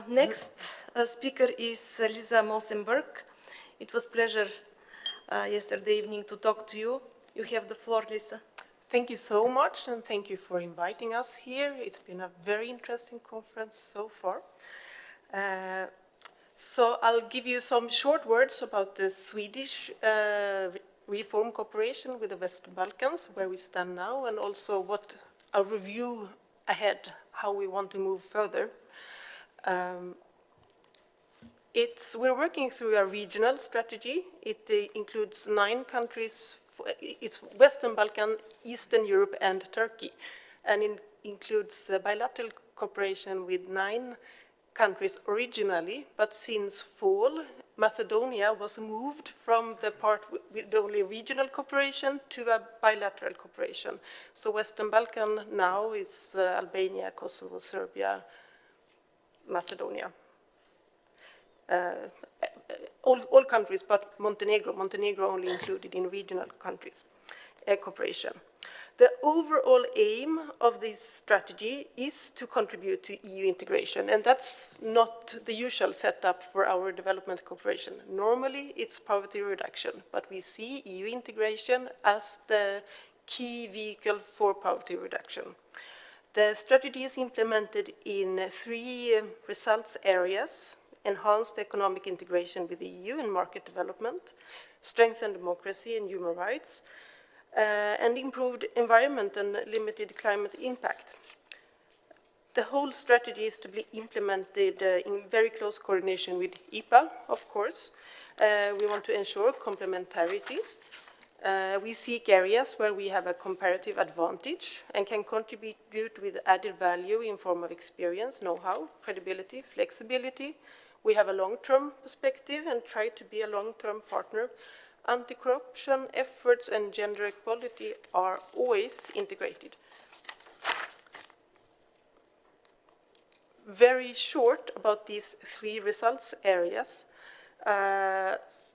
Next speaker is Lisa Mossberg. It was a pleasure yesterday evening to talk to you. You have the floor, Lisa. Thank you so much, and thank you for inviting us here. It's been a very interesting conference so far. So I'll give you some short words about the Swedish reform cooperation with the Western Balkans, where we stand now, and also what a review ahead, how we want to move further. We're working through a regional strategy. It includes 9 countries. It's Western Balkan, Eastern Europe, and Turkey. And it includes bilateral cooperation with 9 countries originally, but since fall, Macedonia was moved from the part with only regional cooperation to a bilateral cooperation. So Western Balkan now is Albania, Kosovo, Serbia, Macedonia. All countries but Montenegro only included in regional countries cooperation. The overall aim of this strategy is to contribute to EU integration, and that's not the usual setup for our development cooperation. Normally it's poverty reduction, but we see EU integration as the key vehicle for poverty reduction. The strategy is implemented in 3 results areas: enhanced economic integration with the EU and market development, strengthened democracy and human rights, and improved environment and limited climate impact. The whole strategy is to be implemented in very close coordination with IPA, of course. We want to ensure complementarity. We seek areas where we have a comparative advantage and can contribute with added value in form of experience, know-how, credibility, flexibility. We have a long-term perspective and try to be a long-term partner. Anti-corruption efforts and gender equality are always integrated. Very short about these 3 results areas.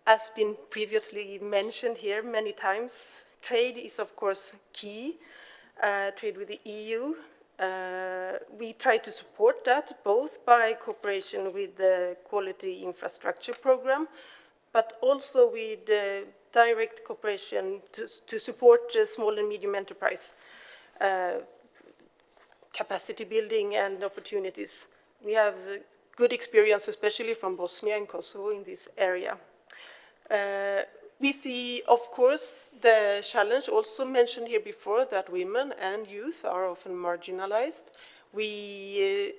As been previously mentioned here many times, trade is of course key, trade with the EU. We try to support that both by cooperation with the Quality Infrastructure Program, but also with direct cooperation to support small and medium enterprise capacity building and opportunities. We have good experience, especially from Bosnia and Kosovo in this area. We see, of course, the challenge also mentioned here before that women and youth are often marginalized. We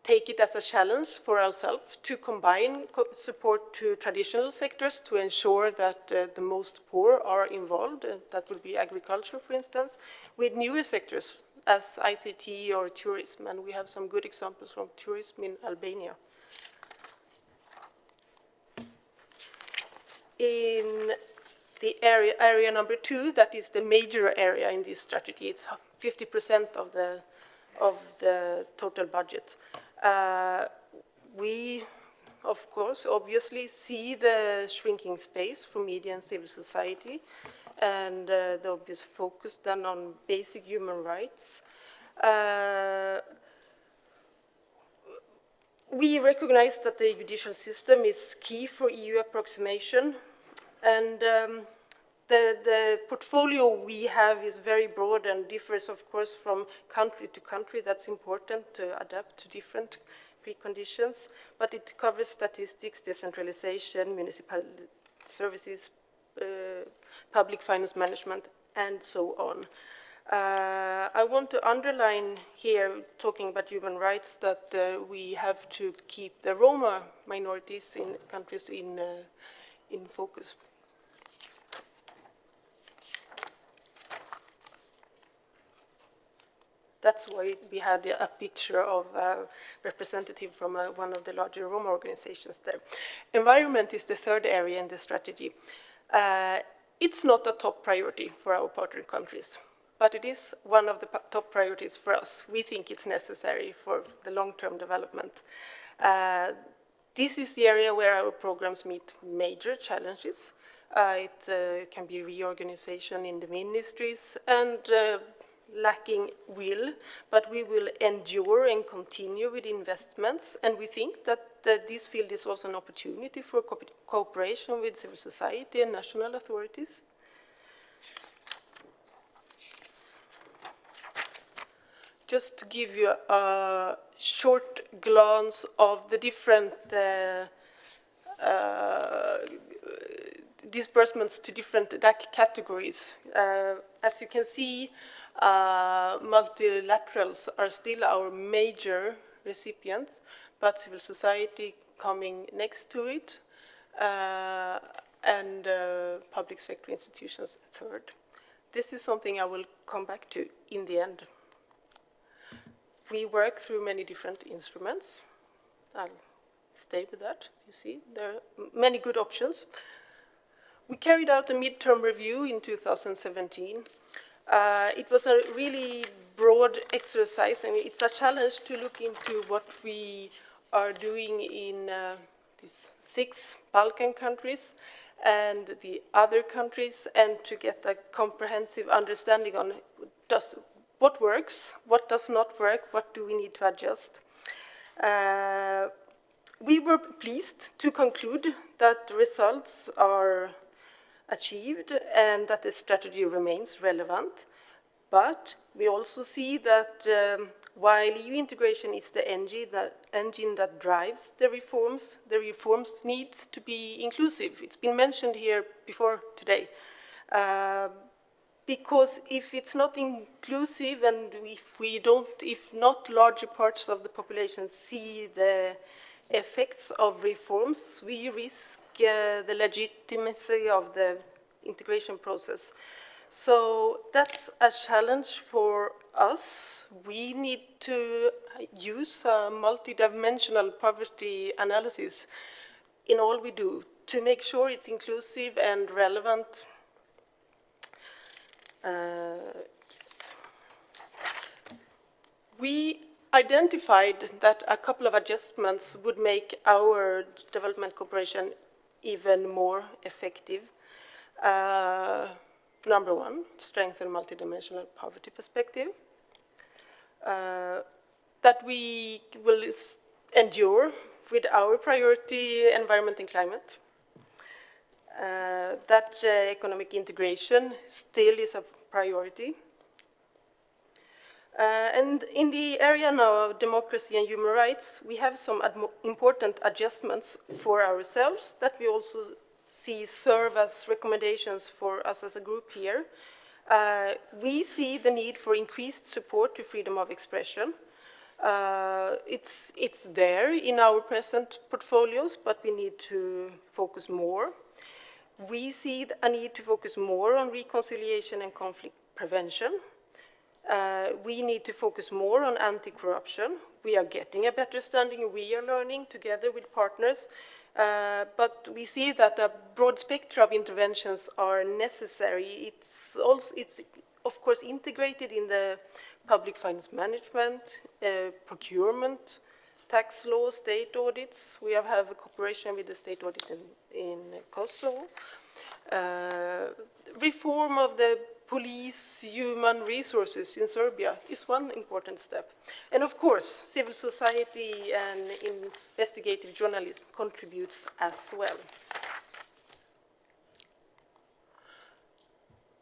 take it as a challenge for ourselves to combine support to traditional sectors to ensure that the most poor are involved, that will be agriculture, for instance, with newer sectors as ICT or tourism, and we have some good examples from tourism in Albania. In the area number 2, that is the major area in this strategy, it's 50% of the total budget. We, of course, obviously see the shrinking space for media and civil society, and the obvious focus then on basic human rights. We recognize that the judicial system is key for EU approximation, and the portfolio we have is very broad and differs, of course, from country to country. That's important to adapt to different preconditions, but it covers statistics, decentralization, municipal services, public finance management, and so on. I want to underline here, talking about human rights, that we have to keep the Roma minorities in countries in focus. That's why we had a picture of a representative from one of the larger Roma organizations there. Environment is the 3rd area in the strategy. It's not a top priority for our partner countries, but it is one of the top priorities for us. We think it's necessary for the long-term development. This is the area where our programs meet major challenges. It can be reorganization in the ministries and lacking will, but we will endure and continue with investments. And we think that this field is also an opportunity for cooperation with civil society and national authorities. Just to give you a short glance of the different disbursements to different DAC categories. As you can see, multilaterals are still our major recipients, but civil society coming next to it, and public sector institutions third. This is something I will come back to in the end. We work through many different instruments. I'll stay with that. You see, there are many good options. We carried out a midterm review in 2017. It was a really broad exercise, and it's a challenge to look into what we are doing in these 6 Balkan countries and the other countries, and to get a comprehensive understanding on what works, what does not work, what do we need to adjust. We were pleased to conclude that the results are achieved and that the strategy remains relevant. But we also see that while EU integration is the engine that drives the reforms needs to be inclusive. It's been mentioned here before today. Because if it's not inclusive, and if not larger parts of the population see the effects of reforms, we risk the legitimacy of the integration process. So that's a challenge for us. We need to use a multidimensional poverty analysis in all we do to make sure it's inclusive and relevant. Yes. We identified that a couple of adjustments would make our development cooperation even more effective. Number one, strengthen multidimensional poverty perspective. That we will endure with our priority, environment and climate. That economic integration still is a priority. And in the area now of democracy and human rights, we have some important adjustments for ourselves that we also see serve as recommendations for us as a group here. We see the need for increased support to freedom of expression. It's there in our present portfolios, but we need to focus more. We see a need to focus more on reconciliation and conflict prevention. We need to focus more on anti-corruption. We are getting a better standing. We are learning together with partners. But we see that a broad spectrum of interventions are necessary. It's of course integrated in the public finance management, procurement, tax law, state audits. We have a cooperation with the state audit in Kosovo. Reform of the police human resources in Serbia is one important step. And of course, civil society and investigative journalism contributes as well.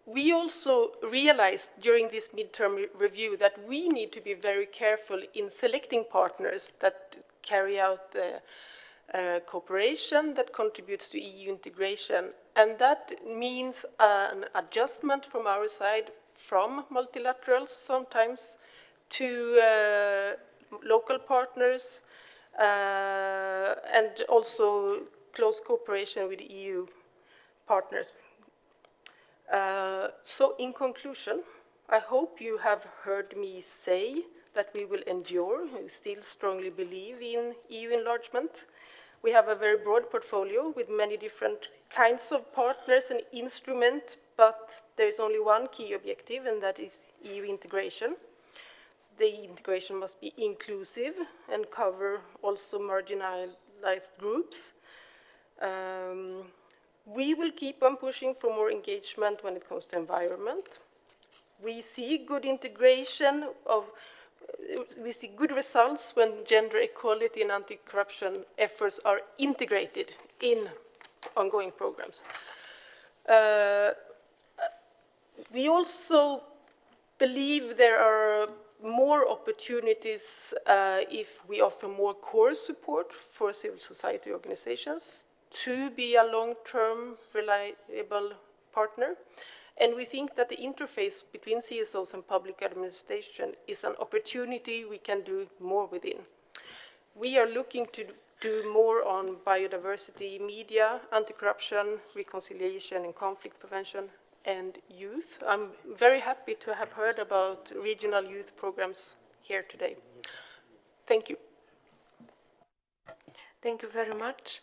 We also realized during this midterm review that we need to be very careful in selecting partners that carry out cooperation that contributes to EU integration. And that means an adjustment from our side from multilaterals sometimes to local partners and also close cooperation with EU partners. So in conclusion, I hope you have heard me say that we will endure. We still strongly believe in EU enlargement. We have a very broad portfolio with many different kinds of partners and instruments, but there is only one key objective, and that is EU integration. The integration must be inclusive and cover also marginalized groups. We will keep on pushing for more engagement when it comes to environment. We see good integration of, we see good results when gender equality and anti-corruption efforts are integrated in ongoing programs. We also believe there are more opportunities if we offer more core support for civil society organizations to be a long-term, reliable partner. And we think that the interface between CSOs and public administration is an opportunity we can do more within. We are looking to do more on biodiversity, media, anti-corruption, reconciliation and conflict prevention, and youth. I'm very happy to have heard about regional youth programs here today. Thank you. Thank you very much.